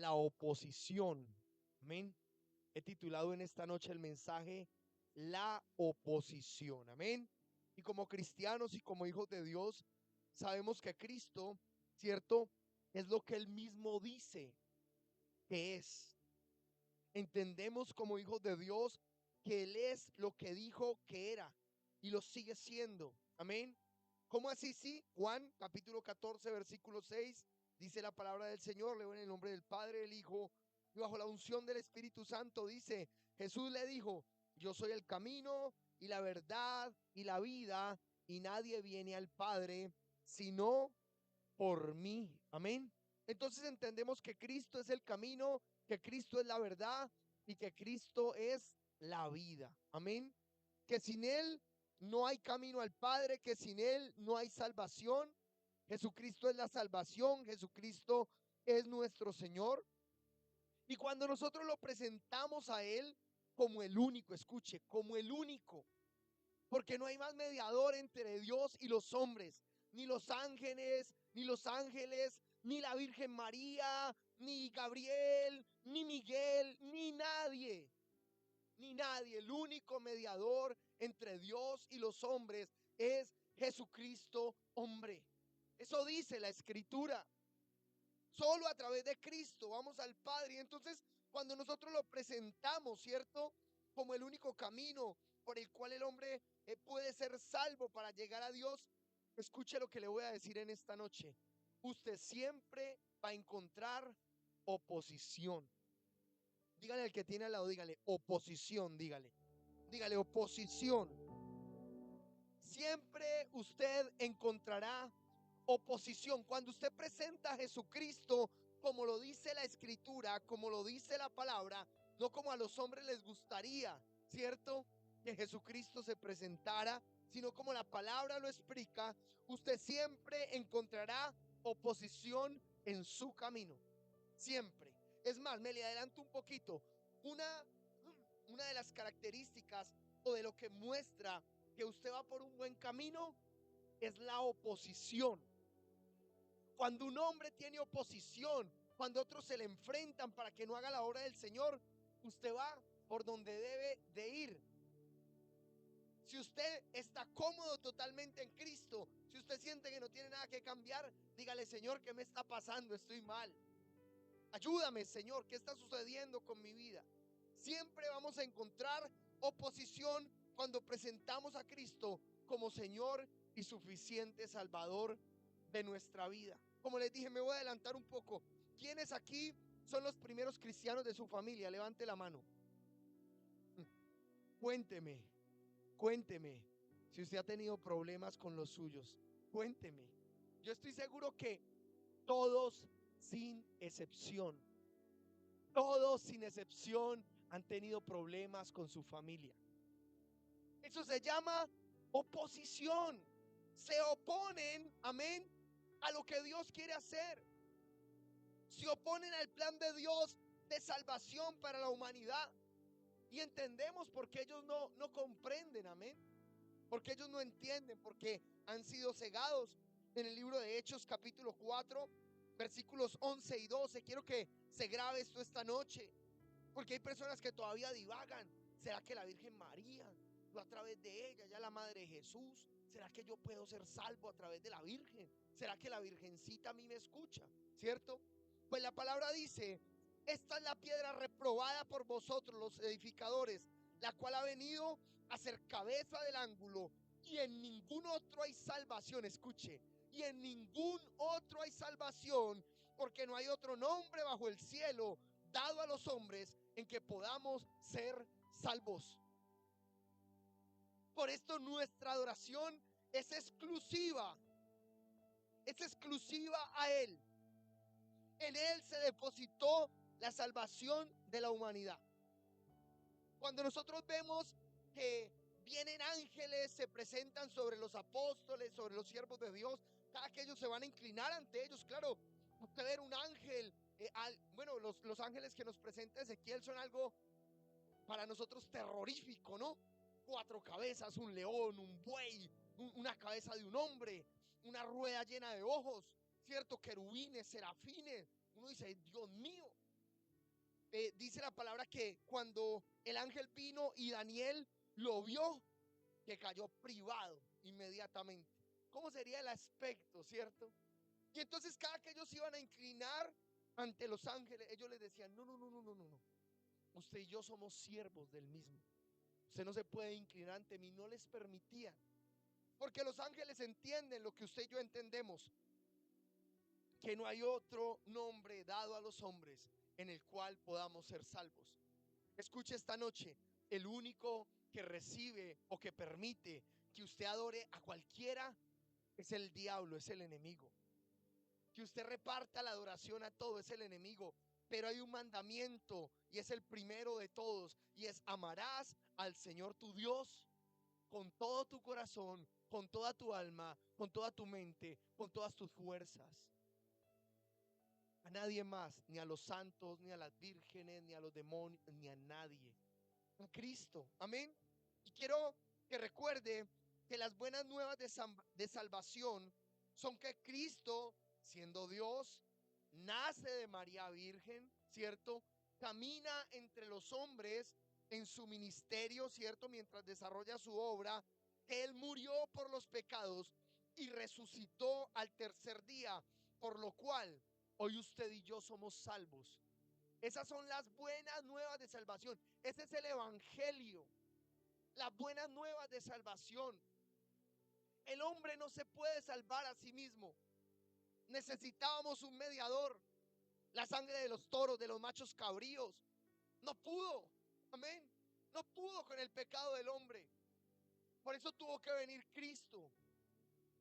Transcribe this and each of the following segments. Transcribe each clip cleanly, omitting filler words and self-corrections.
la oposición. Amén. He titulado en esta noche el mensaje La oposición. Amén. Y como cristianos y como hijos de Dios, sabemos que Cristo, ¿cierto?, es lo que Él mismo dice que es. Entendemos como hijos de Dios que Él es lo que dijo que era y lo sigue siendo. Amén. ¿Cómo así? Sí, Juan capítulo 14 versículo 6 dice la palabra del Señor. Leo en el nombre del Padre, del Hijo y bajo la unción del Espíritu Santo. Dice: Jesús le dijo: yo soy el camino y la verdad y la vida, y nadie viene al Padre sino por mí. Amén. Entonces entendemos que Cristo es el camino, que Cristo es la verdad y que Cristo es la vida. Amén. Que sin Él no hay camino al Padre, que sin Él no hay salvación. Jesucristo es la salvación, Jesucristo es nuestro Señor. Y cuando nosotros lo presentamos a Él como el único, escuche, como el único, porque no hay más mediador entre Dios y los hombres, ni los ángeles, ni la Virgen María, ni Gabriel, ni Miguel, ni nadie. Ni nadie. El único mediador entre Dios y los hombres es Jesucristo, hombre. Eso dice la Escritura. Solo a través de Cristo vamos al Padre. Y entonces, cuando nosotros lo presentamos, ¿cierto?, como el único camino por el cual el hombre puede ser salvo para llegar a Dios, escuche lo que le voy a decir en esta noche. Usted siempre va a encontrar oposición. Dígale al que tiene al lado, dígale oposición, dígale oposición. Siempre usted encontrará oposición. Cuando usted presenta a Jesucristo como lo dice la Escritura, como lo dice la palabra, no como a los hombres les gustaría, ¿cierto?, que Jesucristo se presentara, sino como la palabra lo explica, usted siempre encontrará oposición en su camino. Siempre. Es más, me le adelanto un poquito. Una de las características o de lo que muestra que usted va por un buen camino es la oposición. Cuando un hombre tiene oposición, cuando otros se le enfrentan para que no haga la obra del Señor, usted va por donde debe de ir. Si usted está cómodo totalmente en Cristo, si usted siente que no tiene nada que cambiar, dígale: Señor, ¿qué me está pasando? Estoy mal. Ayúdame, Señor, ¿qué está sucediendo con mi vida? Siempre vamos a encontrar oposición cuando presentamos a Cristo como Señor y suficiente Salvador de nuestra vida. Como les dije, me voy a adelantar un poco. ¿Quiénes aquí son los primeros cristianos de su familia? Levante la mano. Cuénteme, cuénteme si usted ha tenido problemas con los suyos. Cuénteme. Yo estoy seguro que todos, sin excepción, todos sin excepción han tenido problemas con su familia. Eso se llama oposición. Se oponen, amén, a lo que Dios quiere hacer. Se oponen al plan de Dios de salvación para la humanidad. Y entendemos porque ellos no comprenden, amén. Porque ellos no entienden, porque han sido cegados. En el libro de Hechos capítulo 4 versículos 11 y 12. Quiero que se grabe esto esta noche, porque hay personas que todavía divagan. ¿Será que la Virgen María, yo a través de ella, ya la madre de Jesús? ¿Será que yo puedo ser salvo a través de la Virgen? ¿Será que la Virgencita a mí me escucha? ¿Cierto? Pues la palabra dice: esta es la piedra reprobada por vosotros los edificadores, la cual ha venido a ser cabeza del ángulo, y en ningún otro hay salvación. Escuche: y en ningún otro hay salvación, porque no hay otro nombre bajo el cielo dado a los hombres en que podamos ser salvos. Por esto nuestra adoración es exclusiva a Él. En Él se depositó la salvación de la humanidad. Cuando nosotros vemos que vienen ángeles, se presentan sobre los apóstoles, sobre los siervos de Dios, cada que ellos se van a inclinar ante ellos. Claro, usted ver un ángel, bueno, los ángeles que nos presenta Ezequiel son algo para nosotros terrorífico, ¿no? 4 cabezas, un león, un buey, una cabeza de un hombre, una rueda llena de ojos, ¿cierto? Querubines, serafines. Uno dice: Dios mío. dice la palabra que cuando el ángel vino y Daniel lo vio, que cayó privado inmediatamente. ¿Cómo sería el aspecto, cierto? Y entonces cada que ellos iban a inclinar ante los ángeles, ellos les decían, no, no, no, no, no, no, no. Usted y yo somos siervos del mismo. Usted no se puede inclinar ante mí. No les permitían. Porque los ángeles entienden lo que usted y yo entendemos, que no hay otro nombre dado a los hombres en el cual podamos ser salvos. Escuche esta noche, el único que recibe o que permite que usted adore a cualquiera es el diablo, es el enemigo. Que usted reparta la adoración a todo es el enemigo. Pero hay un mandamiento y es el primero de todos, y es: amarás al Señor tu Dios con todo tu corazón, con toda tu alma, con toda tu mente, con todas tus fuerzas. A nadie más, ni a los santos, ni a las vírgenes, ni a los demonios, ni a nadie. A Cristo, amén. Y quiero que recuerde que las buenas nuevas de salvación son que Cristo, siendo Dios, nace de María Virgen, ¿cierto? Camina entre los hombres en su ministerio, ¿cierto? Mientras desarrolla su obra, que Él murió por los pecados y resucitó al tercer día, por lo cual hoy usted y yo somos salvos. Esas son las buenas nuevas de salvación. Ese es el evangelio, las buenas nuevas de salvación. El hombre no se puede salvar a sí mismo. Necesitábamos un mediador. La sangre de los toros, de los machos cabríos, no pudo. Amén. No pudo con el pecado del hombre. Por eso tuvo que venir Cristo.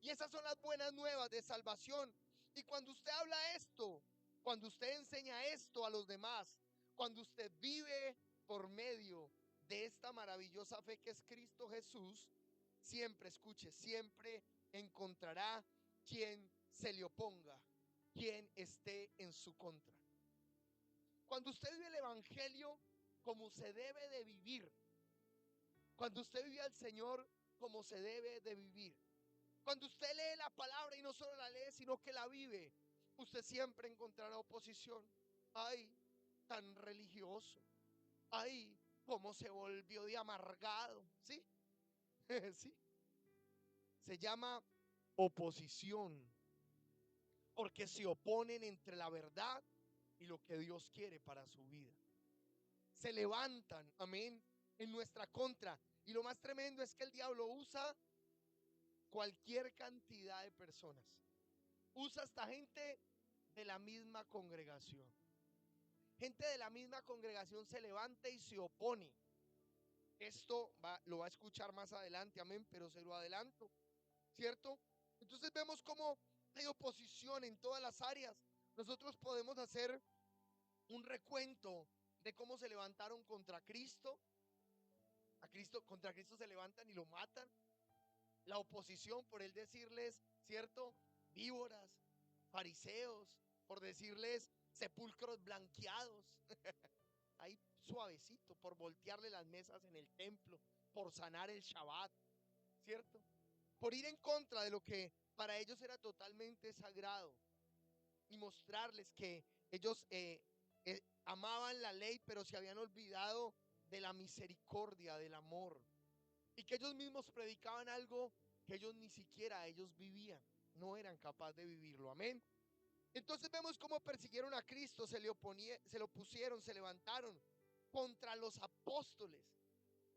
Y esas son las buenas nuevas de salvación. Y cuando usted habla esto, cuando usted enseña esto a los demás, cuando usted vive por medio de esta maravillosa fe que es Cristo Jesús, siempre, escuche, siempre encontrará quien se le oponga, quien esté en su contra. Cuando usted vive el evangelio como se debe de vivir, cuando usted vive al Señor como se debe de vivir, cuando usted lee la palabra y no solo la lee, sino que la vive, usted siempre encontrará oposición. Ay, tan religioso. Ay, cómo se volvió de amargado. ¿Sí? Sí. Se llama oposición, porque se oponen entre la verdad y lo que Dios quiere para su vida. Se levantan, amén, en nuestra contra. Y lo más tremendo es que el diablo usa cualquier cantidad de personas. Usa hasta gente de la misma congregación. Gente de la misma congregación se levanta y se opone. Esto lo va a escuchar más adelante, amén, pero se lo adelanto, ¿cierto? Entonces vemos cómo hay oposición en todas las áreas. Nosotros podemos hacer un recuento de cómo se levantaron contra Cristo. Contra Cristo se levantan y lo matan. La oposición por él decirles, ¿cierto? Víboras, fariseos, por decirles sepulcros blanqueados. Ahí suavecito, por voltearle las mesas en el templo, por sanar el Shabbat, ¿cierto? Por ir en contra de lo que para ellos era totalmente sagrado y mostrarles que ellos amaban la ley, pero se habían olvidado de la misericordia, del amor, y que ellos mismos predicaban algo que ellos ni siquiera ellos vivían, no eran capaces de vivirlo, amén. Entonces vemos cómo persiguieron a Cristo, se le opusieron, se levantaron contra los apóstoles.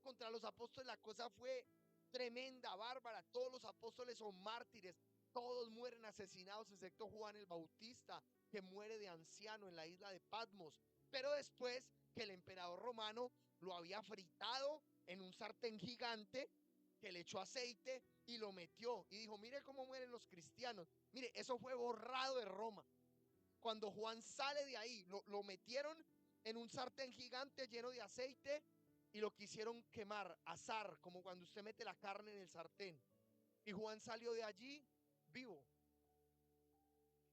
Contra los apóstoles la cosa fue tremenda, bárbara. Todos los apóstoles son mártires, todos mueren asesinados excepto Juan el Bautista, que muere de anciano en la isla de Patmos. Pero después que el emperador romano lo había fritado en un sartén gigante, que le echó aceite y lo metió y dijo: mire cómo mueren los cristianos. Mire, eso fue borrado de Roma. Cuando Juan sale de ahí, lo metieron en un sartén gigante lleno de aceite y lo quisieron quemar, asar, como cuando usted mete la carne en el sartén. Y Juan salió de allí vivo.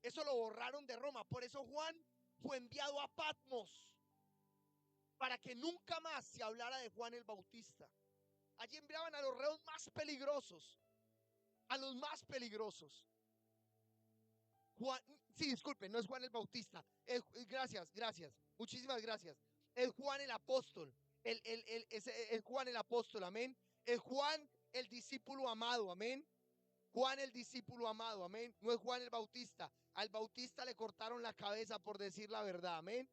Eso lo borraron de Roma. Por eso Juan fue enviado a Patmos, para que nunca más se hablara de Juan el Bautista. Allí enviaban a los reos más peligrosos, a los más peligrosos. Juan, sí, disculpen, no es Juan el Bautista. Gracias, muchísimas gracias. Es Juan el apóstol, el Juan el apóstol, amén. Es Juan el discípulo amado, amén. Juan el discípulo amado, amén. No es Juan el Bautista. Al Bautista le cortaron la cabeza por decir la verdad, amén.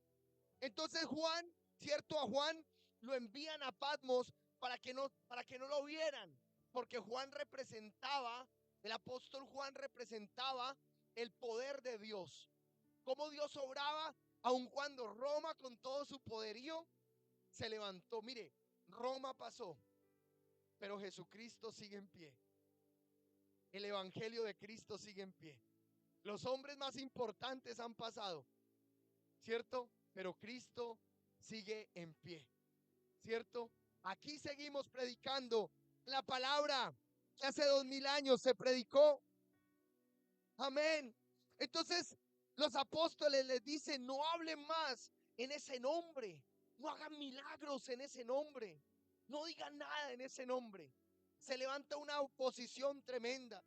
Entonces Juan, cierto, a Juan lo envían a Patmos para que no lo vieran, porque Juan representaba, el apóstol Juan representaba el poder de Dios, cómo Dios obraba, aun cuando Roma con todo su poderío se levantó. Mire, Roma pasó, pero Jesucristo sigue en pie. El evangelio de Cristo sigue en pie. Los hombres más importantes han pasado, ¿cierto? Pero Cristo sigue en pie, ¿cierto? Aquí seguimos predicando la palabra que hace 2000 años se predicó. Amén. Entonces los apóstoles les dicen, no hablen más en ese nombre, no hagan milagros en ese nombre, no digan nada en ese nombre. Se levanta una oposición tremenda.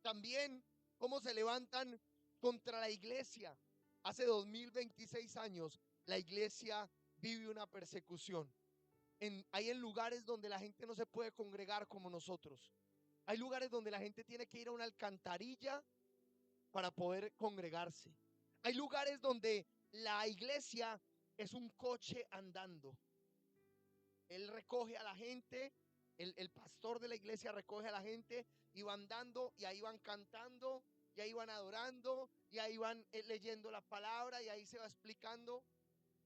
También cómo se levantan contra la iglesia. Hace 2026 años la iglesia vive una persecución. Hay en lugares donde la gente no se puede congregar como nosotros. Hay lugares donde la gente tiene que ir a una alcantarilla para poder congregarse. Hay lugares donde la iglesia es un coche andando. Él recoge a la gente, el pastor de la iglesia recoge a la gente y van dando, y ahí van cantando, y ahí van adorando, y ahí van leyendo la palabra, y ahí se va explicando,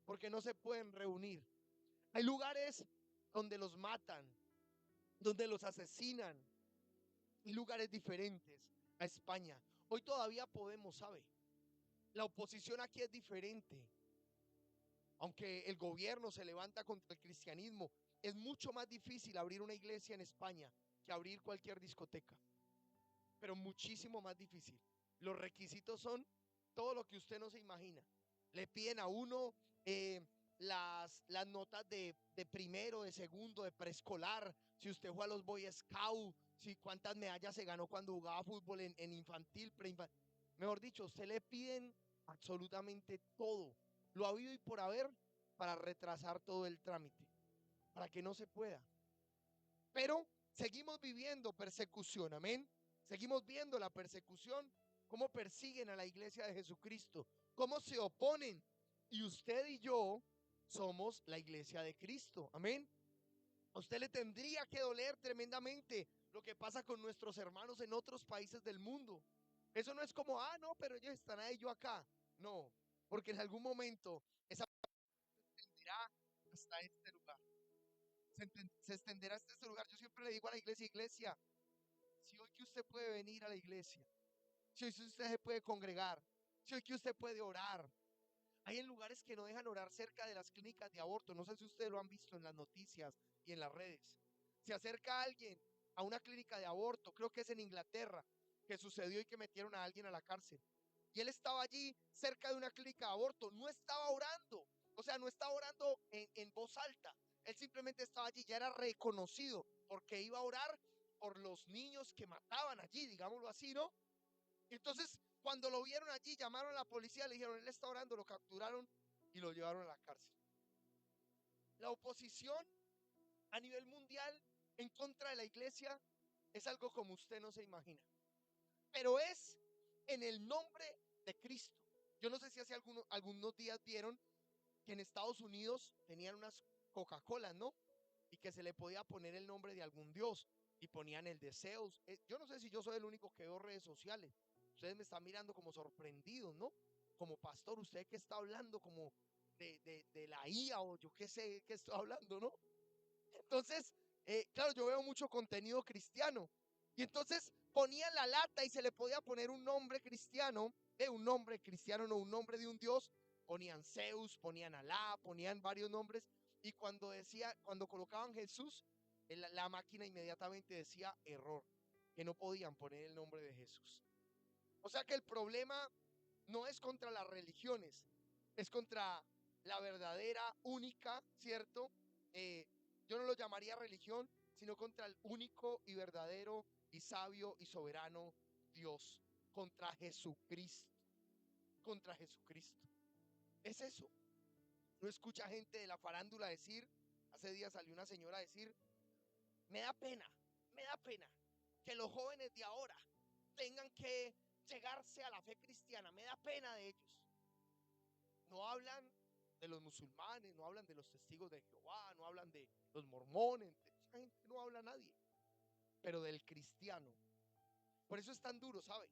porque no se pueden reunir. Hay lugares donde los matan, donde los asesinan, y lugares diferentes a España. Hoy todavía podemos, ¿sabe? La oposición aquí es diferente. Aunque el gobierno se levanta contra el cristianismo, es mucho más difícil abrir una iglesia en España que abrir cualquier discoteca. Pero muchísimo más difícil. Los requisitos son todo lo que usted no se imagina. Le piden a uno las notas de primero, de segundo, de preescolar. Si usted fue a los Boy Scouts, si cuántas medallas se ganó cuando jugaba fútbol en infantil, preinfantil. Mejor dicho, usted le piden absolutamente todo. Lo ha habido y por haber para retrasar todo el trámite, para que no se pueda. Pero seguimos viviendo persecución, amén. Seguimos viendo la persecución, cómo persiguen a la iglesia de Jesucristo, cómo se oponen. Y usted y yo somos la iglesia de Cristo, amén. A usted le tendría que doler tremendamente lo que pasa con nuestros hermanos en otros países del mundo. Eso no es como, no, pero ellos están ahí, yo acá. No, porque en algún momento esa se extenderá hasta este lugar. Se extenderá hasta este lugar. Yo siempre le digo a la iglesia, iglesia, si hoy que usted puede venir a la iglesia, si hoy que usted se puede congregar, si hoy que usted puede orar. Hay en lugares que no dejan orar cerca de las clínicas de aborto. No sé si ustedes lo han visto en las noticias y en las redes. Se acerca alguien a una clínica de aborto, creo que es en Inglaterra, que sucedió y que metieron a alguien a la cárcel. Y él estaba allí cerca de una clínica de aborto, no estaba orando, o sea, no estaba orando en voz alta. Él simplemente estaba allí, ya era reconocido porque iba a orar por los niños que mataban allí, digámoslo así, ¿no? Entonces, cuando lo vieron allí, llamaron a la policía, le dijeron, él está orando, lo capturaron y lo llevaron a la cárcel. La oposición a nivel mundial en contra de la iglesia es algo como usted no se imagina, pero es en el nombre de Cristo. Yo no sé si hace algunos días vieron que en Estados Unidos tenían unas Coca-Cola, ¿no? Y que se le podía poner el nombre de algún dios y ponían el de Zeus. Yo no sé si yo soy el único que veo redes sociales. Ustedes me están mirando como sorprendidos, ¿no? Como pastor, usted que está hablando como de la IA o yo qué sé qué estoy hablando, ¿no? Entonces, claro, yo veo mucho contenido cristiano. Y entonces ponían la lata y se le podía poner un nombre cristiano, un nombre cristiano, no un nombre de un dios. Ponían Zeus, ponían Alá, ponían varios nombres. Y cuando colocaban Jesús, la máquina inmediatamente decía error, que no podían poner el nombre de Jesús. O sea que el problema no es contra las religiones, es contra la verdadera, única, ¿cierto? Yo no lo llamaría religión, sino contra el único y verdadero y sabio y soberano Dios, contra Jesucristo, contra Jesucristo. Es eso. No escucha gente de la farándula decir, hace días salió una señora a decir, me da pena que los jóvenes de ahora tengan que llegarse a la fe cristiana, me da pena de ellos. No hablan de los musulmanes, no hablan de los testigos de Jehová, no hablan de los mormones, de esa gente no habla nadie, pero del cristiano. Por eso es tan duro, ¿sabe?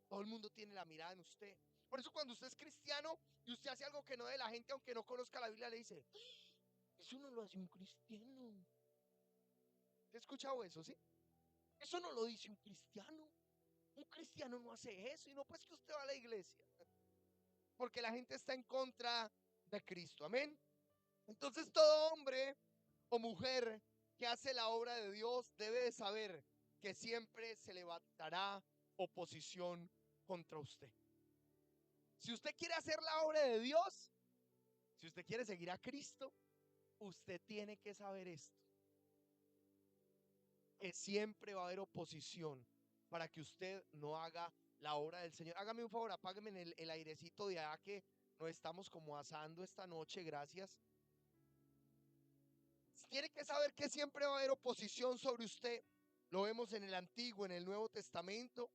Todo el mundo tiene la mirada en usted. Por eso cuando usted es cristiano y usted hace algo que no de la gente, aunque no conozca la Biblia, le dice, eso no lo hace un cristiano. ¿Te has escuchado eso, sí? Eso no lo dice un cristiano. Un cristiano no hace eso. Y no pues que usted va a la iglesia, porque la gente está en contra de Cristo. Amén. Entonces todo hombre o mujer que hace la obra de Dios debe de saber que siempre se levantará oposición contra usted. Si usted quiere hacer la obra de Dios, si usted quiere seguir a Cristo, usted tiene que saber esto, que siempre va a haber oposición para que usted no haga la obra del Señor. Hágame un favor, apágueme el airecito de allá que nos estamos como asando esta noche, gracias. Tiene que saber que siempre va a haber oposición sobre usted. Lo vemos en el Antiguo, en el Nuevo Testamento.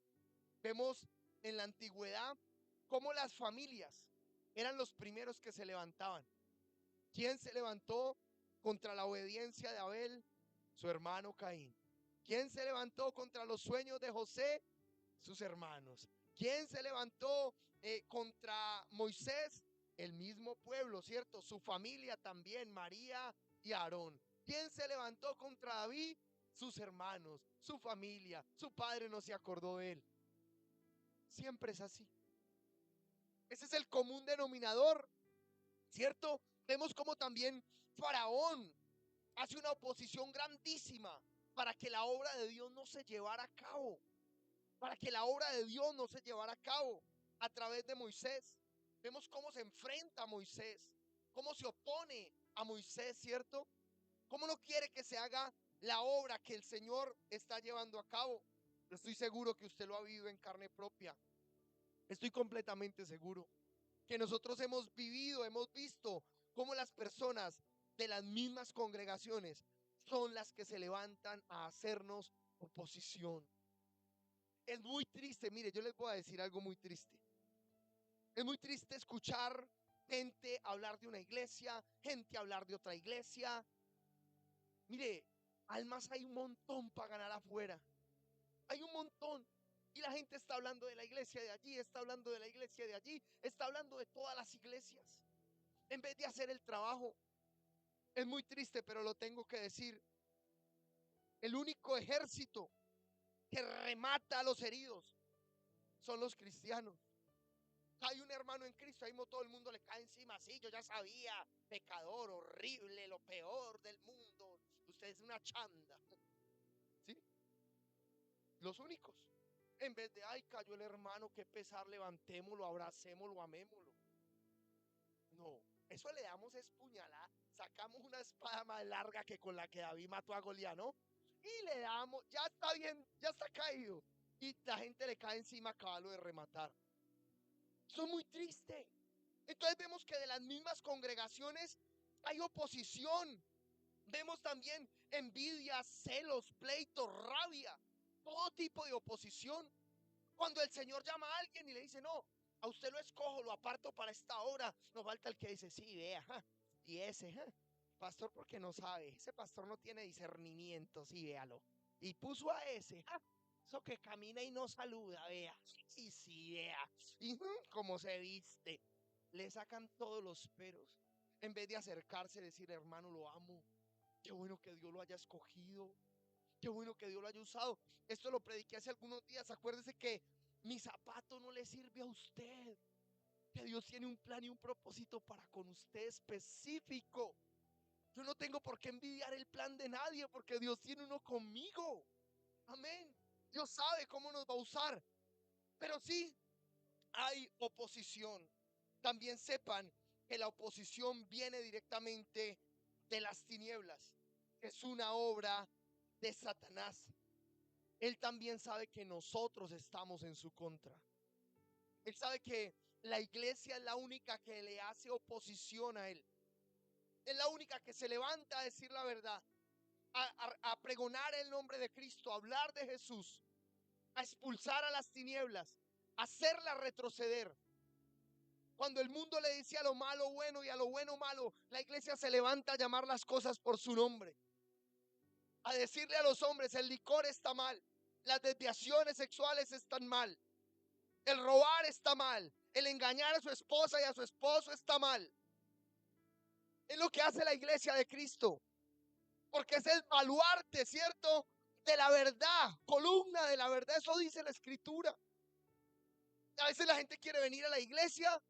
Vemos en la antigüedad cómo las familias eran los primeros que se levantaban. ¿Quién se levantó contra la obediencia de Abel? Su hermano Caín. ¿Quién se levantó contra los sueños de José? Sus hermanos. ¿Quién se levantó contra Moisés? El mismo pueblo, ¿cierto? Su familia también, María y Aarón. ¿Quién se levantó contra David? Sus hermanos, su familia. Su padre no se acordó de él. Siempre es así. Ese es el común denominador, ¿cierto? Vemos como también Faraón hace una oposición grandísima para que la obra de Dios no se llevara a cabo, para que la obra de Dios no se llevara a cabo a través de Moisés. Vemos cómo se enfrenta a Moisés, cómo se opone a Moisés, ¿cierto? Cómo no quiere que se haga la obra que el Señor está llevando a cabo. Estoy seguro que usted lo ha vivido en carne propia. Estoy completamente seguro que nosotros hemos vivido, hemos visto cómo las personas de las mismas congregaciones son las que se levantan a hacernos oposición. Es muy triste, mire, yo les voy a decir algo muy triste. Es muy triste escuchar gente hablar de una iglesia, gente hablar de otra iglesia. Mire, almas hay un montón para ganar afuera. Hay un montón. Y la gente está hablando de la iglesia de allí, está hablando de la iglesia de allí, está hablando de todas las iglesias, en vez de hacer el trabajo. Es muy triste, pero lo tengo que decir. El único ejército que remata a los heridos son los cristianos. Hay un hermano en Cristo, ahí todo el mundo le cae encima. Sí, yo ya sabía, pecador, horrible, lo peor del mundo. Usted es una chanda. ¿Sí? Los únicos. En vez de, ay, cayó el hermano, qué pesar, levantémoslo, abracémoslo, amémoslo. No, eso le damos es puñalada. Sacamos una espada más larga que con la que David mató a Goliat, ¿no? Y le damos, ya está bien, ya está caído. Y la gente le cae encima a caballo de rematar. Eso es muy triste. Entonces vemos que de las mismas congregaciones hay oposición. Vemos también envidia, celos, pleitos, rabia, todo tipo de oposición. Cuando el Señor llama a alguien y le dice, no, a usted lo escojo, lo aparto para esta hora, no falta el que dice, sí, vea, y ese, pastor, porque no sabe, ese pastor no tiene discernimiento, sí, véalo. Y puso a ese, eso que camina y no saluda, vea, y sí, vea, y cómo se viste. Le sacan todos los peros, en vez de acercarse y decir, hermano, lo amo, qué bueno que Dios lo haya escogido, qué bueno que Dios lo haya usado. Esto lo prediqué hace algunos días. Acuérdese que mi zapato no le sirve a usted, que Dios tiene un plan y un propósito para con usted específico. Yo no tengo por qué envidiar el plan de nadie, porque Dios tiene uno conmigo. Amén. Dios sabe cómo nos va a usar. Pero sí hay oposición. También sepan que la oposición viene directamente de las tinieblas. Es una obra de Satanás. Él también sabe que nosotros estamos en su contra. Él sabe que la iglesia es la única que le hace oposición a él. Es la única que se levanta a decir la verdad, a pregonar el nombre de Cristo, a hablar de Jesús, a expulsar a las tinieblas, a hacerla retroceder. Cuando el mundo le dice a lo malo bueno y a lo bueno malo, la iglesia se levanta a llamar las cosas por su nombre, a decirle a los hombres: el licor está mal, las desviaciones sexuales están mal, el robar está mal, el engañar a su esposa y a su esposo está mal. Es lo que hace la iglesia de Cristo, porque es el baluarte, ¿cierto?, de la verdad, columna de la verdad. Eso dice la escritura. A veces la gente quiere venir a la iglesia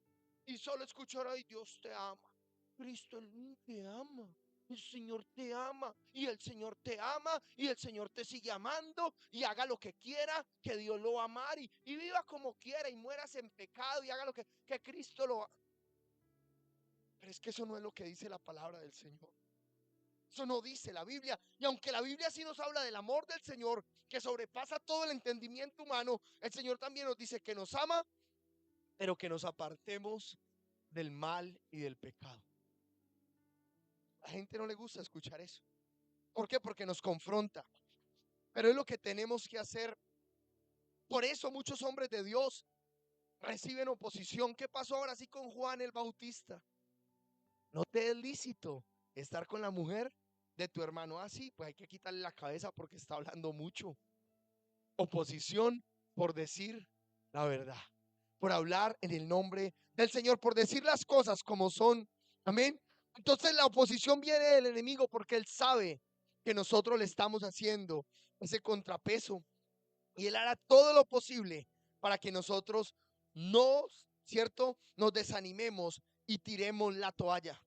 y solo escuchar: ay, Dios te ama, Cristo te ama, el Señor te ama, y el Señor te ama, y el Señor te sigue amando, y haga lo que quiera, que Dios lo va a amar, y viva como quiera, y mueras en pecado, y haga lo que Cristo lo haga. Pero es que eso no es lo que dice la palabra del Señor. Eso no dice la Biblia. Y aunque la Biblia sí nos habla del amor del Señor, que sobrepasa todo el entendimiento humano, el Señor también nos dice que nos ama, pero que nos apartemos del mal y del pecado. A la gente no le gusta escuchar eso. ¿Por qué? Porque nos confronta. Pero es lo que tenemos que hacer. Por eso muchos hombres de Dios reciben oposición. ¿Qué pasó ahora sí con Juan el Bautista? No te es lícito estar con la mujer de tu hermano. Así, pues hay que quitarle la cabeza porque está hablando mucho. Oposición por decir la verdad, por hablar en el nombre del Señor, por decir las cosas como son. Amén. Entonces la oposición viene del enemigo porque él sabe que nosotros le estamos haciendo ese contrapeso, y él hará todo lo posible para que nosotros no, ¿cierto?, nos desanimemos y tiremos la toalla.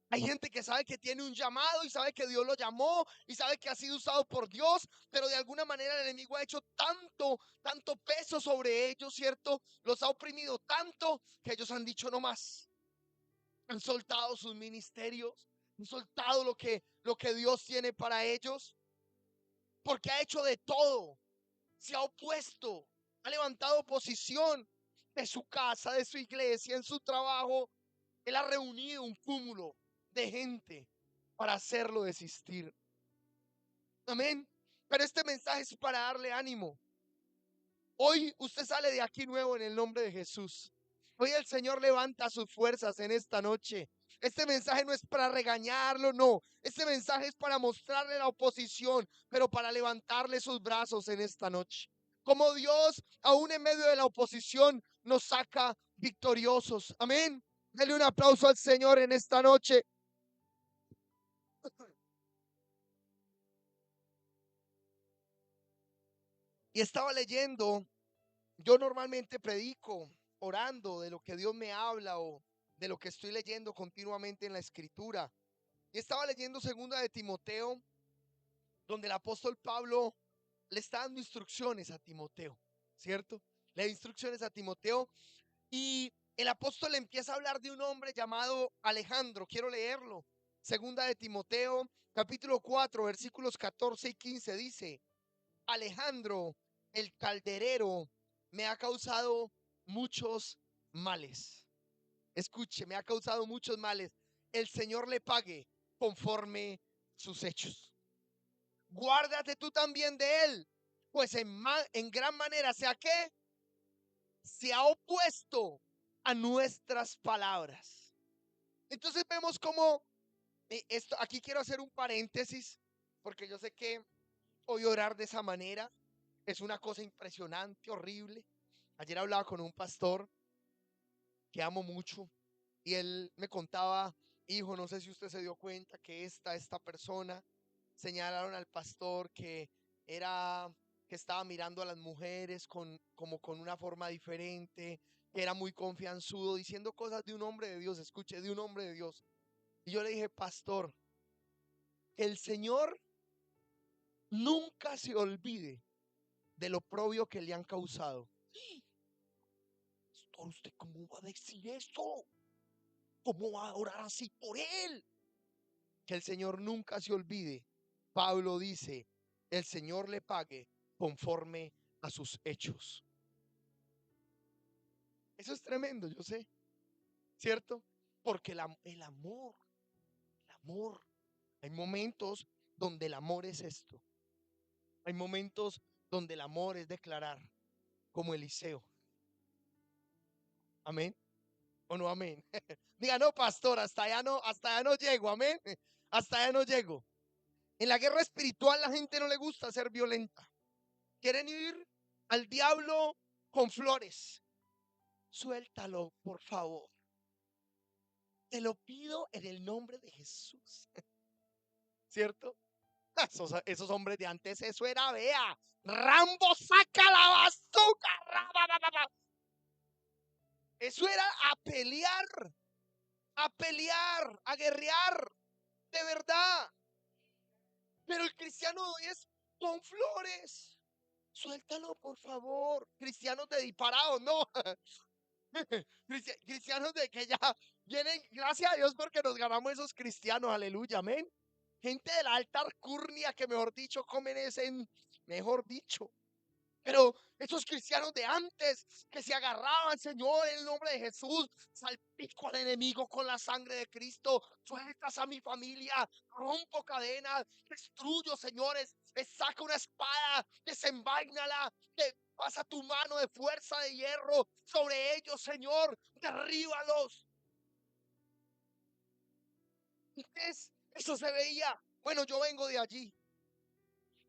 Hay gente que sabe que tiene un llamado y sabe que Dios lo llamó y sabe que ha sido usado por Dios, pero de alguna manera el enemigo ha hecho tanto peso sobre ellos, ¿cierto? Los ha oprimido tanto que ellos han dicho no más. Han soltado sus ministerios, han soltado lo que Dios tiene para ellos, porque ha hecho de todo. Se ha opuesto, ha levantado oposición de su casa, de su iglesia, en su trabajo. Él ha reunido un cúmulo de gente para hacerlo desistir. Amén. Pero este mensaje es para darle ánimo. Hoy usted sale de aquí nuevo en el nombre de Jesús. Hoy el Señor levanta sus fuerzas en esta noche. Este mensaje no es para regañarlo, no. Este mensaje es para mostrarle la oposición, pero para levantarle sus brazos en esta noche. Como Dios, aún en medio de la oposición, nos saca victoriosos. Amén. Dele un aplauso al Señor en esta noche. Y estaba leyendo, yo normalmente predico orando de lo que Dios me habla o de lo que estoy leyendo continuamente en la escritura. Y estaba leyendo segunda de Timoteo, donde el apóstol Pablo le está dando instrucciones a Timoteo, ¿cierto? Le da instrucciones a Timoteo y el apóstol empieza a hablar de un hombre llamado Alejandro. Quiero leerlo. Segunda de Timoteo, capítulo 4, versículos 14 y 15 dice: Alejandro, el calderero, me ha causado muchos males. Escuche, me ha causado muchos males. El Señor le pague conforme sus hechos. Guárdate tú también de él, pues en gran manera, ¿sea qué? Se ha opuesto a nuestras palabras. Entonces vemos cómo esto, aquí quiero hacer un paréntesis, porque yo sé que hoy orar de esa manera es una cosa impresionante, horrible. Ayer hablaba con un pastor que amo mucho y él me contaba: hijo, no sé si usted se dio cuenta que esta persona, señalaron al pastor que era, que estaba mirando a las mujeres como con una forma diferente, que era muy confianzudo, diciendo cosas de un hombre de Dios. Escuche, de un hombre de Dios. Y yo le dije: pastor, que el Señor nunca se olvide de lo propio que le han causado. Pastor, ¿usted cómo va a decir eso? ¿Cómo va a orar así por él? Que el Señor nunca se olvide. Pablo dice: el Señor le pague conforme a sus hechos. Eso es tremendo, yo sé, ¿cierto? Porque el amor amor. Hay momentos donde el amor es esto. Hay momentos donde el amor es declarar, como Eliseo. Amén. ¿O no amén? Diga, no, pastor, hasta allá no llego. Amén. Hasta allá no llego. En la guerra espiritual la gente no le gusta ser violenta. Quieren ir al diablo con flores. Suéltalo, por favor. Te lo pido en el nombre de Jesús. ¿Cierto? Esos hombres de antes, eso era, vea, Rambo saca la bazooka. Eso era a pelear, a guerrear, de verdad. Pero el cristiano hoy es con flores. Suéltalo, por favor. Cristianos de disparados, no. Cristianos de que ya vienen, gracias a Dios porque nos ganamos esos cristianos, aleluya, amén. Gente de la alta alcurnia que mejor dicho comen ese, mejor dicho. Pero esos cristianos de antes que se agarraban, Señor, en el nombre de Jesús, salpico al enemigo con la sangre de Cristo, sueltas a mi familia, rompo cadenas, destruyo, señores, saca una espada, desenvaínala, pasa tu mano de fuerza de hierro sobre ellos, Señor, derríbalos. Entonces, eso se veía. Bueno, yo vengo de allí,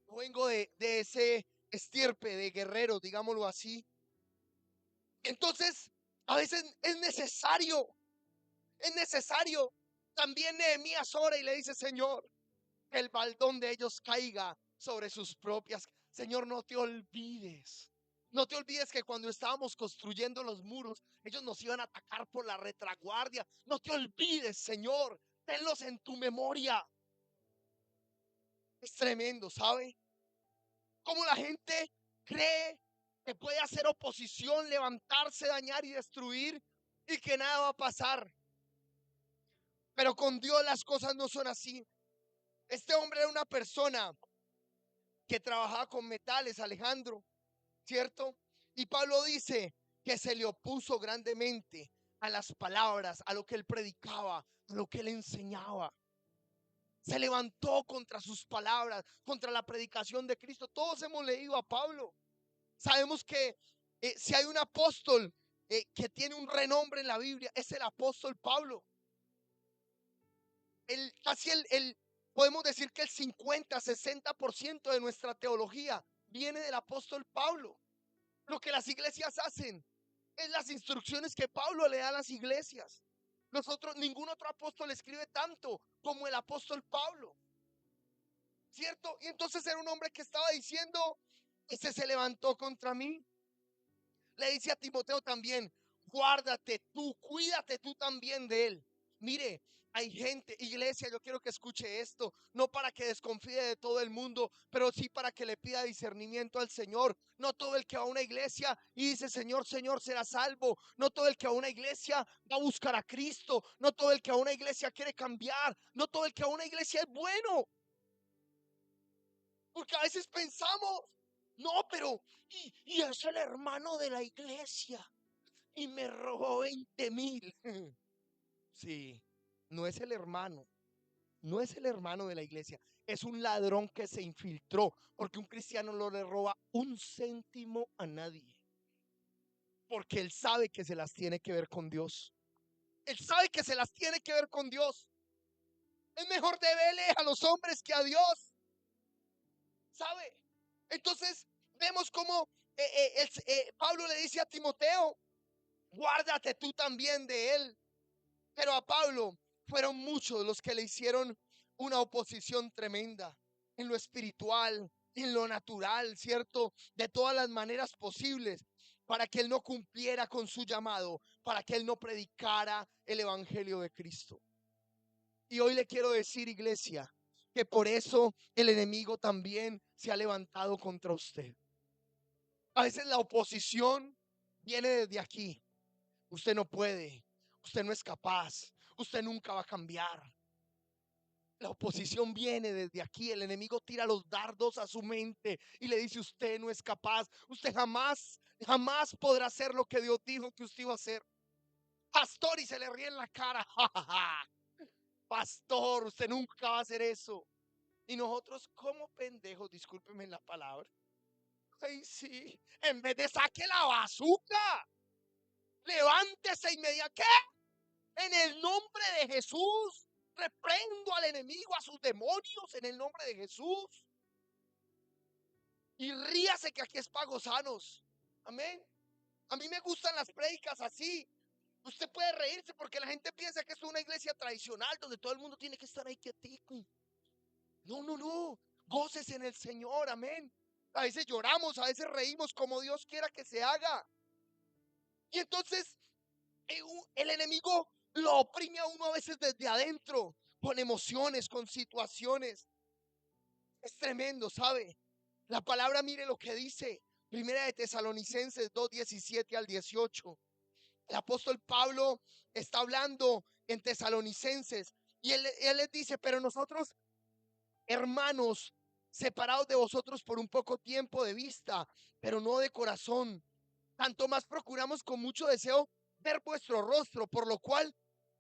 yo vengo de ese estirpe de guerreros, digámoslo así. Entonces, a veces es necesario. También Nehemías ora y le dice, Señor, que el baldón de ellos caiga sobre sus propias. Señor, no te olvides. No te olvides que cuando estábamos construyendo los muros, ellos nos iban a atacar por la retaguardia. No te olvides, Señor. Tenlos en tu memoria. Es tremendo, ¿sabe? Cómo la gente cree que puede hacer oposición, levantarse, dañar y destruir y que nada va a pasar. Pero con Dios las cosas no son así. Este hombre era una persona que trabajaba con metales, Alejandro, ¿cierto? Y Pablo dice que se le opuso grandemente a las palabras, a lo que él predicaba, a lo que él enseñaba. Se levantó contra sus palabras, contra la predicación de Cristo. Todos hemos leído a Pablo. Sabemos que si hay un apóstol que tiene un renombre en la Biblia, es el apóstol Pablo. Podemos decir que el 50-60% de nuestra teología viene del apóstol Pablo. Lo que las iglesias hacen es las instrucciones que Pablo le da a las iglesias. Ningún otro apóstol escribe tanto como el apóstol Pablo, ¿cierto? Y entonces era un hombre que estaba diciendo, ese se levantó contra mí. Le dice a Timoteo también, guárdate tú, cuídate tú también de él. Mire, hay gente, iglesia, yo quiero que escuche esto, no para que desconfíe de todo el mundo, pero sí para que le pida discernimiento al Señor. No todo el que va a una iglesia y dice, Señor, Señor, será salvo. No todo el que va a una iglesia va a buscar a Cristo. No todo el que va a una iglesia quiere cambiar. No todo el que va a una iglesia es bueno. Porque a veces pensamos, no, pero, y es el hermano de la iglesia y me robó 20,000. Sí, no es el hermano, no es el hermano de la iglesia, es un ladrón que se infiltró, porque un cristiano no le roba un céntimo a nadie, porque él sabe que se las tiene que ver con Dios. Él sabe que se las tiene que ver con Dios. Es mejor deberle a los hombres que a Dios, ¿sabe? Entonces vemos cómo Pablo le dice a Timoteo, guárdate tú también de él. Pero a Pablo fueron muchos los que le hicieron una oposición tremenda en lo espiritual, en lo natural, ¿cierto? De todas las maneras posibles para que él no cumpliera con su llamado, para que él no predicara el evangelio de Cristo. Y hoy le quiero decir, iglesia, que por eso el enemigo también se ha levantado contra usted. A veces la oposición viene desde aquí. Usted no puede, usted no es capaz, usted nunca va a cambiar. La oposición viene desde aquí. El enemigo tira los dardos a su mente y le dice, usted no es capaz, usted jamás podrá hacer lo que Dios dijo que usted iba a hacer. Pastor, y se le ríe en la cara. pastor, usted nunca va a hacer eso. Y nosotros como pendejos, discúlpenme la palabra. Ay, sí, en vez de saque la bazuca, levántese inmediatamente. ¿Qué? En el nombre de Jesús, reprendo al enemigo, a sus demonios, en el nombre de Jesús. Y ríase que aquí es para gozarnos. Amén. A mí me gustan las prédicas así. Usted puede reírse porque la gente piensa que es una iglesia tradicional donde todo el mundo tiene que estar ahí quietico. No, no, no. Gócese en el Señor. Amén. A veces lloramos, a veces reímos como Dios quiera que se haga. Y entonces el enemigo lo oprime a uno a veces desde adentro, con emociones, con situaciones. Es tremendo, ¿sabe? La palabra, mire lo que dice. Primera de Tesalonicenses 2:17 al 18. El apóstol Pablo está hablando en Tesalonicenses y él les dice, pero nosotros, hermanos, separados de vosotros por un poco tiempo de vista, pero no de corazón, tanto más procuramos con mucho deseo ver vuestro rostro, por lo cual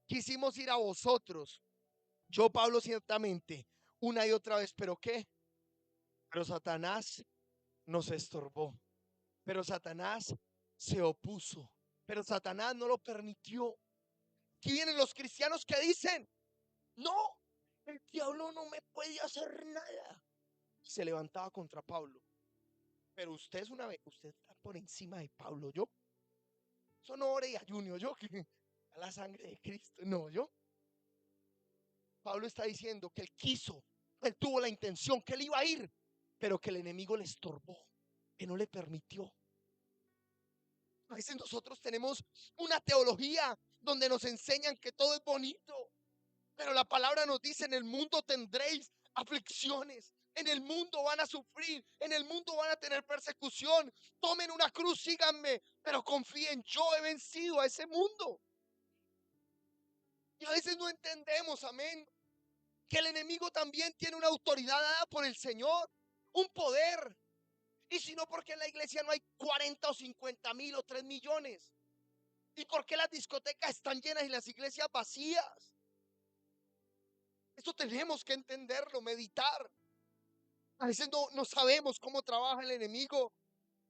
quisimos ir a vosotros. Yo, Pablo, ciertamente, una y otra vez, ¿pero qué? Pero Satanás nos estorbó, pero Satanás se opuso, pero Satanás no lo permitió. Aquí vienen los cristianos que dicen, no, el diablo no me puede hacer nada. Se levantaba contra Pablo. Pero usted es una vez, usted está por encima de Pablo, yo. Eso no ore y ayuno, yo que a la sangre de Cristo, no, yo. Pablo está diciendo que él quiso, él tuvo la intención, que él iba a ir, pero que el enemigo le estorbó, que no le permitió. A veces nosotros tenemos una teología donde nos enseñan que todo es bonito, pero la palabra nos dice, en el mundo tendréis aflicciones, en el mundo van a sufrir, en el mundo van a tener persecución. Tomen una cruz, síganme, pero confíen, yo he vencido a ese mundo. Y a veces no entendemos, amén, que el enemigo también tiene una autoridad dada por el Señor, un poder. Y si no, ¿por qué en la iglesia no hay 40 o 50 mil o 3 millones? ¿Y por qué las discotecas están llenas y las iglesias vacías? Esto tenemos que entenderlo, meditar. A veces no sabemos cómo trabaja el enemigo.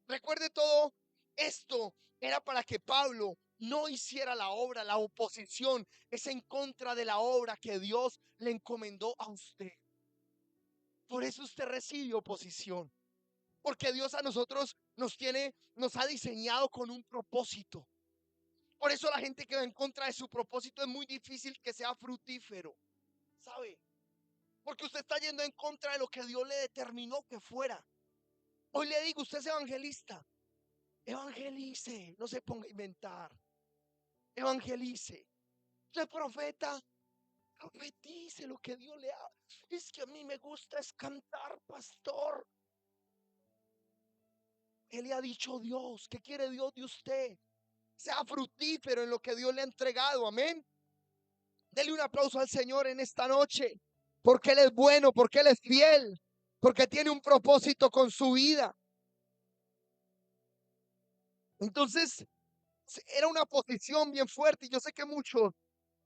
Recuerde, todo esto era para que Pablo no hiciera la obra. La oposición es en contra de la obra que Dios le encomendó a usted. Por eso usted recibe oposición. Porque Dios a nosotros nos ha diseñado con un propósito. Por eso la gente que va en contra de su propósito es muy difícil que sea fructífero. ¿Sabe? Porque usted está yendo en contra de lo que Dios le determinó que fuera. Hoy le digo, usted es evangelista. Evangelice, no se ponga a inventar. Evangelice. Usted es profeta. Profetice lo que Dios le ha. Es que a mí me gusta es cantar, pastor. ¿Qué le ha dicho Dios? ¿Qué quiere Dios de usted? Sea fructífero en lo que Dios le ha entregado. Amén. Dele un aplauso al Señor en esta noche. Porque Él es bueno, porque Él es fiel, porque tiene un propósito con su vida. Entonces, era una posición bien fuerte. Y yo sé que muchos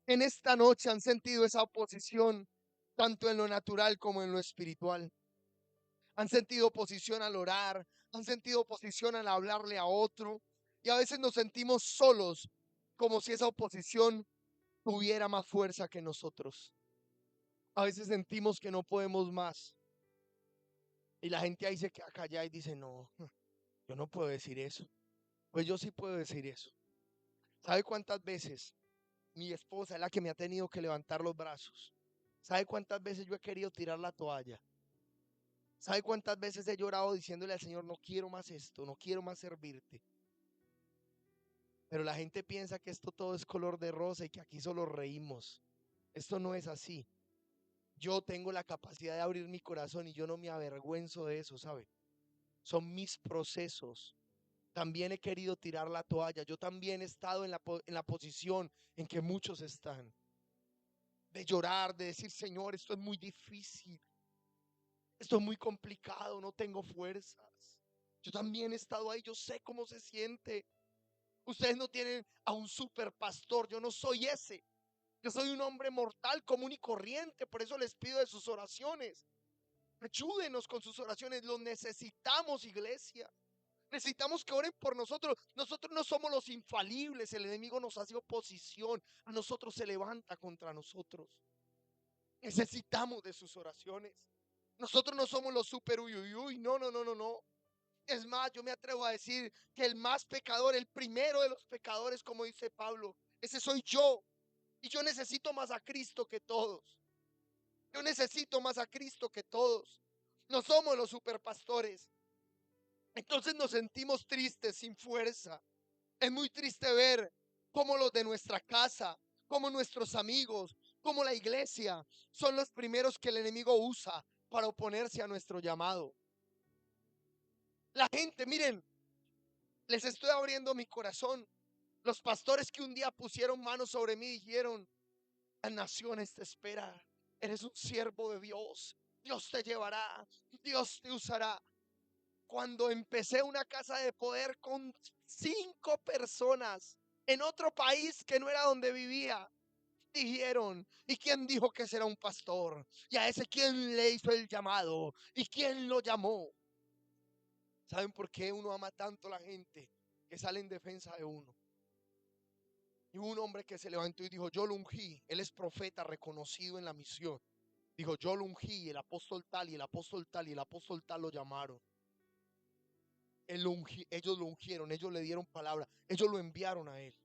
en esta noche han sentido esa oposición, tanto en lo natural como en lo espiritual. Han sentido oposición al orar, han sentido oposición al hablarle a otro. Y a veces nos sentimos solos, como si esa oposición tuviera más fuerza que nosotros. A veces sentimos que no podemos más. Y la gente ahí se queda callada y dice, no, yo no puedo decir eso. Pues yo sí puedo decir eso. ¿Sabe cuántas veces mi esposa es la que me ha tenido que levantar los brazos? ¿Sabe cuántas veces yo he querido tirar la toalla? ¿Sabe cuántas veces he llorado diciéndole al Señor, no quiero más esto, no quiero más servirte? Pero la gente piensa que esto todo es color de rosa y que aquí solo reímos. Esto no es así. Yo tengo la capacidad de abrir mi corazón y yo no me avergüenzo de eso, ¿sabe? Son mis procesos. También he querido tirar la toalla. Yo también he estado en la posición en que muchos están. De llorar, de decir, Señor, esto es muy difícil. Esto es muy complicado, no tengo fuerzas. Yo también he estado ahí, yo sé cómo se siente. Ustedes no tienen a un super pastor, yo no soy ese. Yo soy un hombre mortal, común y corriente. Por eso les pido de sus oraciones. Ayúdenos con sus oraciones. Los necesitamos, iglesia. Necesitamos que oren por nosotros. Nosotros no somos los infalibles. El enemigo nos hace oposición. A nosotros se levanta contra nosotros. Necesitamos de sus oraciones. Nosotros no somos los super uyuyuy. No, no, no, no, no. Es más, yo me atrevo a decir que el más pecador, el primero de los pecadores, como dice Pablo, ese soy yo. Y yo necesito más a Cristo que todos. Yo necesito más a Cristo que todos. No somos los superpastores. Entonces nos sentimos tristes, sin fuerza. Es muy triste ver cómo los de nuestra casa, como nuestros amigos, como la iglesia, son los primeros que el enemigo usa para oponerse a nuestro llamado. La gente, miren, les estoy abriendo mi corazón. Los pastores que un día pusieron manos sobre mí dijeron: las naciones te esperan. Eres un siervo de Dios. Dios te llevará. Dios te usará. Cuando empecé una casa de poder con 5 personas en otro país que no era donde vivía, dijeron: ¿y quién dijo que será un pastor? Y a ese, ¿quién le hizo el llamado? ¿Y quién lo llamó? ¿Saben por qué uno ama tanto a la gente? Que sale en defensa de uno. Y hubo un hombre que se levantó y dijo: yo lo ungí. Él es profeta reconocido en la misión. Dijo: yo lo ungí, y el apóstol tal, y el apóstol tal, y el apóstol tal lo llamaron. Ellos lo ungieron, ellos le dieron palabra, ellos lo enviaron a él.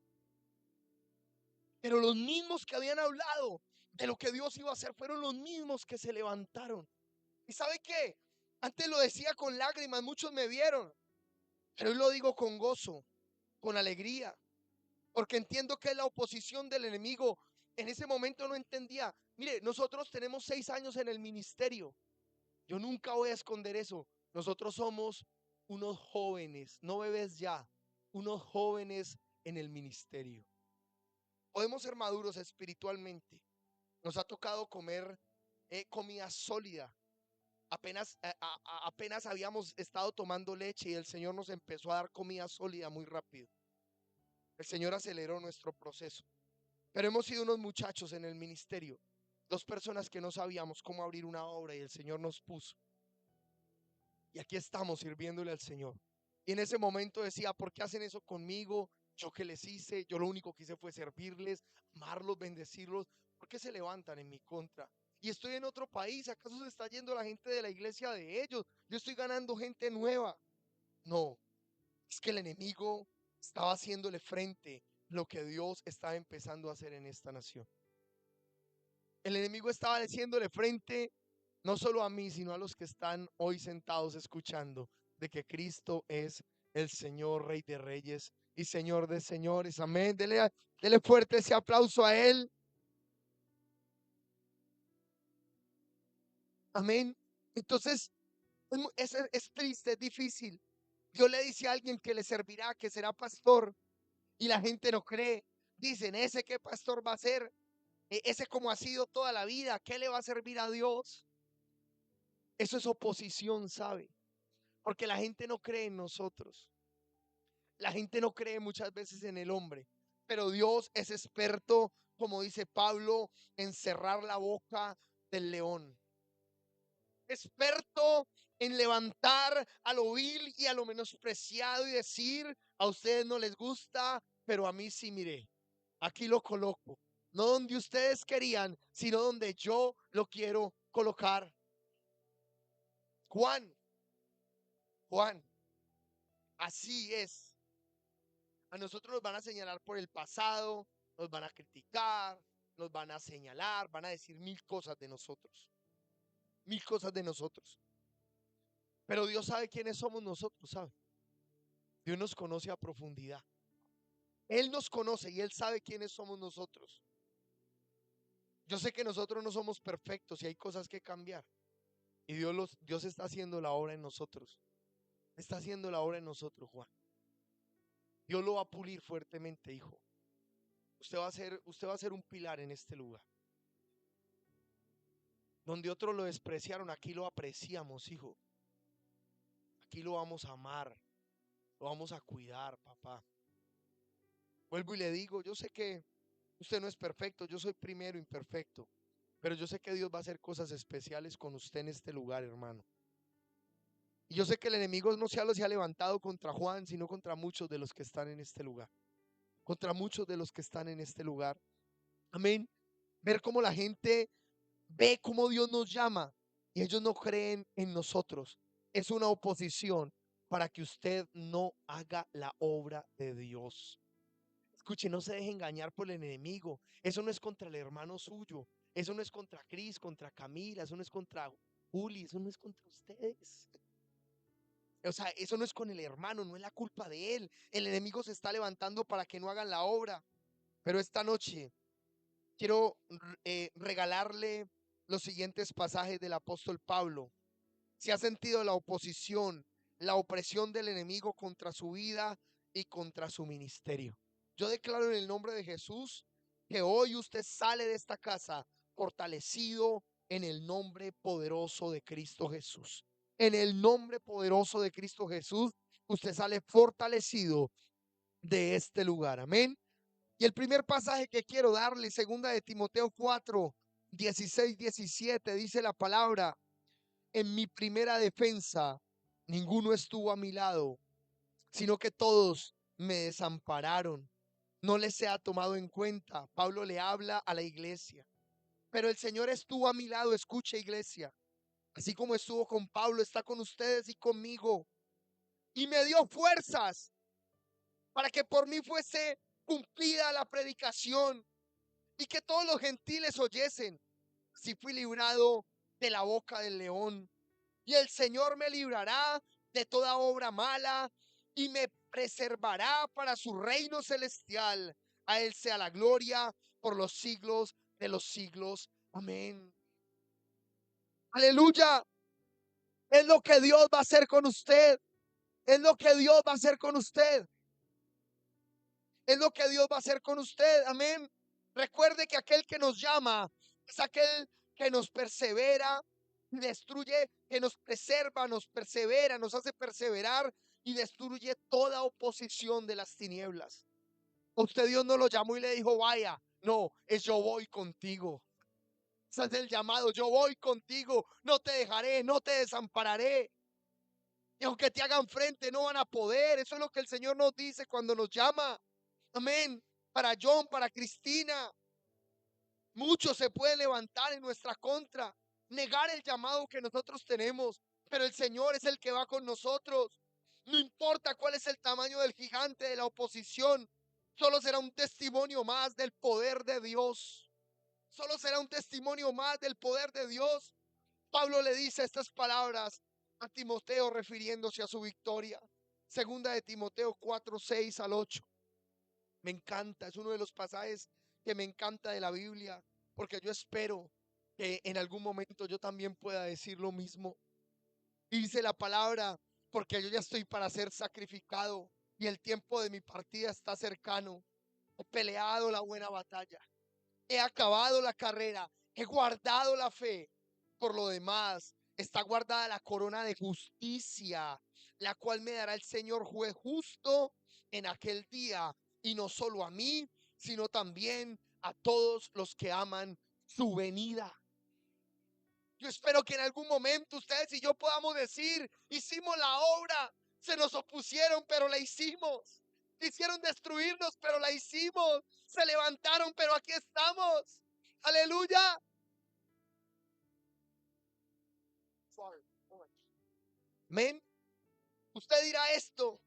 Pero los mismos que habían hablado de lo que Dios iba a hacer fueron los mismos que se levantaron. ¿Y sabe qué? Antes lo decía con lágrimas, muchos me vieron, pero hoy lo digo con gozo, con alegría, porque entiendo que es la oposición del enemigo. En ese momento no entendía. Mire, nosotros tenemos 6 años en el ministerio. Yo nunca voy a esconder eso. Nosotros somos unos jóvenes, no bebés ya, unos jóvenes en el ministerio. Podemos ser maduros espiritualmente. Nos ha tocado comer comida sólida. Apenas habíamos estado tomando leche y el Señor nos empezó a dar comida sólida muy rápido. El Señor aceleró nuestro proceso. Pero hemos sido unos muchachos en el ministerio, 2 personas que no sabíamos cómo abrir una obra y el Señor nos puso. Y aquí estamos sirviéndole al Señor. Y en ese momento decía: ¿por qué hacen eso conmigo? Yo que les hice, yo lo único que hice fue servirles, amarlos, bendecirlos. ¿Por qué se levantan en mi contra? Y estoy en otro país. ¿Acaso se está yendo la gente de la iglesia de ellos? Yo estoy ganando gente nueva. No, es que el enemigo estaba haciéndole frente lo que Dios estaba empezando a hacer en esta nación. El enemigo estaba haciéndole frente no solo a mí, sino a los que están hoy sentados escuchando de que Cristo es el Señor, Rey de Reyes y Señor de Señores. Amén. Dele fuerte ese aplauso a Él. Amén. Entonces, es triste, es difícil. Dios le dice a alguien que le servirá, que será pastor, y la gente no cree. Dicen: ¿ese qué pastor va a ser? Ese como ha sido toda la vida, ¿qué le va a servir a Dios? Eso es oposición, ¿sabe? Porque la gente no cree en nosotros. La gente no cree muchas veces en el hombre. Pero Dios es experto, como dice Pablo, en cerrar la boca del león. Experto en levantar a lo vil y a lo menospreciado y decir: a ustedes no les gusta, pero a mí sí, mire, aquí lo coloco. No donde ustedes querían, sino donde yo lo quiero colocar. Juan, Juan, así es. A nosotros nos van a señalar por el pasado, nos van a criticar, nos van a señalar, van a decir mil cosas de nosotros, mil cosas de nosotros. Pero Dios sabe quiénes somos nosotros, ¿sabe? Dios nos conoce a profundidad. Él nos conoce y Él sabe quiénes somos nosotros. Yo sé que nosotros no somos perfectos y hay cosas que cambiar. Y Dios está haciendo la obra en nosotros. Está haciendo la obra en nosotros, Juan. Dios lo va a pulir fuertemente, hijo. Usted va a ser un pilar en este lugar. Donde otros lo despreciaron, aquí lo apreciamos, hijo. Aquí lo vamos a amar, lo vamos a cuidar, papá. Vuelvo y le digo: yo sé que Usted no es perfecto, yo soy primero imperfecto. Pero yo sé que Dios va a hacer cosas especiales con usted en este lugar, hermano. Y yo sé que el enemigo no se ha levantado contra Juan, sino contra muchos de los que están en este lugar. Contra muchos de los que están en este lugar. Amén. Ver cómo la gente ve cómo Dios nos llama y ellos no creen en nosotros. Es una oposición para que usted no haga la obra de Dios. Escuche, no se deje engañar por el enemigo. Eso no es contra el hermano suyo. Eso no es contra Cris, contra Camila. Eso no es contra Juli. Eso no es contra ustedes. O sea, eso no es con el hermano, no es la culpa de él. El enemigo se está levantando para que no hagan la obra. Pero esta noche quiero regalarle los siguientes pasajes del apóstol Pablo. Si ha sentido la oposición, la opresión del enemigo contra su vida y contra su ministerio, yo declaro en el nombre de Jesús que hoy usted sale de esta casa fortalecido en el nombre poderoso de Cristo Jesús. En el nombre poderoso de Cristo Jesús, usted sale fortalecido de este lugar. Amén. Y el primer pasaje que quiero darle, segunda de Timoteo 4, 16, 17, dice la palabra: en mi primera defensa, ninguno estuvo a mi lado, sino que todos me desampararon. No les se ha tomado en cuenta. Pablo le habla a la iglesia. Pero el Señor estuvo a mi lado. Escuche, iglesia. Así como estuvo con Pablo, está con ustedes y conmigo. Y me dio fuerzas para que por mí fuese cumplida la predicación y que todos los gentiles oyesen. Si fui librado de la boca del león. Y el Señor me librará de toda obra mala y me preservará para su reino celestial. A Él sea la gloria por los siglos de los siglos. Amén. Aleluya. Es lo que Dios va a hacer con usted. Es lo que Dios va a hacer con usted. Es lo que Dios va a hacer con usted. Amén. Recuerde que aquel que nos llama es aquel que nos persevera y destruye, que nos preserva, nos persevera, nos hace perseverar y destruye toda oposición de las tinieblas. A usted Dios no lo llamó y le dijo, vaya. No, es yo voy contigo. Ese es el llamado, yo voy contigo. No te dejaré, no te desampararé. Y aunque te hagan frente, no van a poder. Eso es lo que el Señor nos dice cuando nos llama. Amén. Para John, para Cristina. Muchos se pueden levantar en nuestra contra, negar el llamado que nosotros tenemos, pero el Señor es el que va con nosotros. No importa cuál es el tamaño del gigante de la oposición, solo será un testimonio más del poder de Dios. Solo será un testimonio más del poder de Dios. Pablo le dice estas palabras a Timoteo refiriéndose a su victoria. Segunda de Timoteo 4, 6 al 8. Me encanta, es uno de los pasajes que me encanta de la Biblia, porque yo espero que en algún momento yo también pueda decir lo mismo. Dice la palabra, porque yo ya estoy para ser sacrificado y el tiempo de mi partida está cercano. He peleado la buena batalla, he acabado la carrera, he guardado la fe. Por lo demás, está guardada la corona de justicia, la cual me dará el Señor juez justo en aquel día, y no solo a mí, sino también a todos los que aman su venida. Yo espero que en algún momento ustedes y yo podamos decir, hicimos la obra, se nos opusieron, pero la hicimos. Quisieron destruirnos, pero la hicimos. Se levantaron, pero aquí estamos. Aleluya. Amén. Usted dirá esto,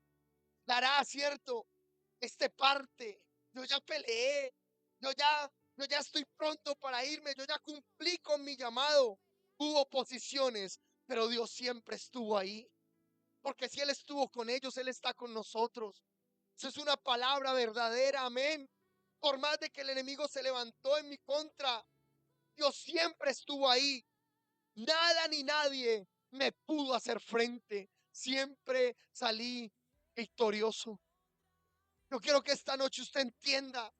dará cierto, este parte. Yo ya peleé, yo ya estoy pronto para irme, yo ya cumplí con mi llamado. Hubo oposiciones, pero Dios siempre estuvo ahí. Porque si Él estuvo con ellos, Él está con nosotros. Eso es una palabra verdadera, amén. Por más de que el enemigo se levantó en mi contra, Dios siempre estuvo ahí. Nada ni nadie me pudo hacer frente. Siempre salí victorioso. Yo quiero que esta noche usted entienda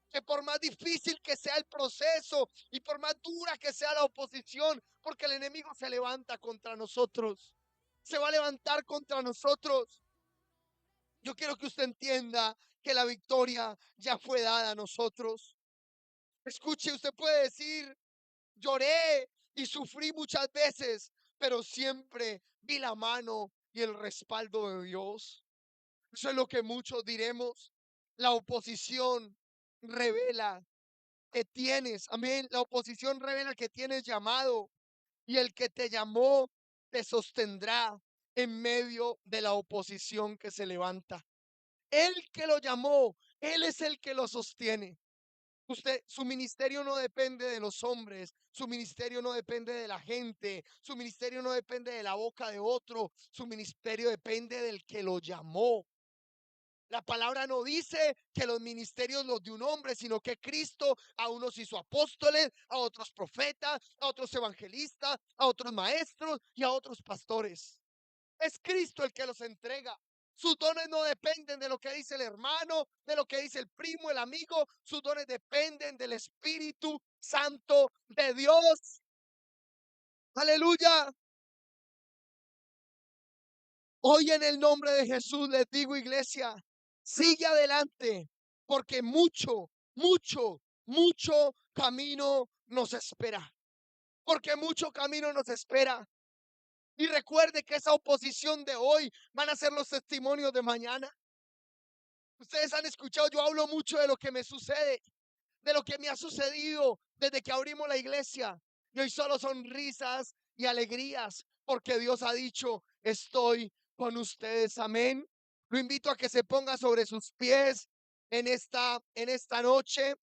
que por más difícil que sea el proceso y por más dura que sea la oposición, porque el enemigo se levanta contra nosotros, se va a levantar contra nosotros. Yo quiero que usted entienda que la victoria ya fue dada a nosotros. Escuche, usted puede decir, lloré y sufrí muchas veces, pero siempre vi la mano y el respaldo de Dios. Eso es lo que muchos diremos. La oposición revela que tienes, amén. La oposición revela que tienes llamado y el que te llamó te sostendrá en medio de la oposición que se levanta. El que lo llamó, él es el que lo sostiene. Usted, su ministerio no depende de los hombres, su ministerio no depende de la gente, su ministerio no depende de la boca de otro, su ministerio depende del que lo llamó. La palabra no dice que los ministerios los de un hombre, sino que Cristo a unos hizo apóstoles, a otros profetas, a otros evangelistas, a otros maestros y a otros pastores. Es Cristo el que los entrega. Sus dones no dependen de lo que dice el hermano, de lo que dice el primo, el amigo. Sus dones dependen del Espíritu Santo de Dios. Aleluya. Hoy en el nombre de Jesús les digo, iglesia, sigue adelante, porque mucho camino nos espera. Porque mucho camino nos espera. Y recuerde que esa oposición de hoy van a ser los testimonios de mañana. Ustedes han escuchado, yo hablo mucho de lo que me sucede, de lo que me ha sucedido desde que abrimos la iglesia. Y hoy solo son risas y alegrías, porque Dios ha dicho, estoy con ustedes. Amén. Lo invito a que se ponga sobre sus pies en esta noche.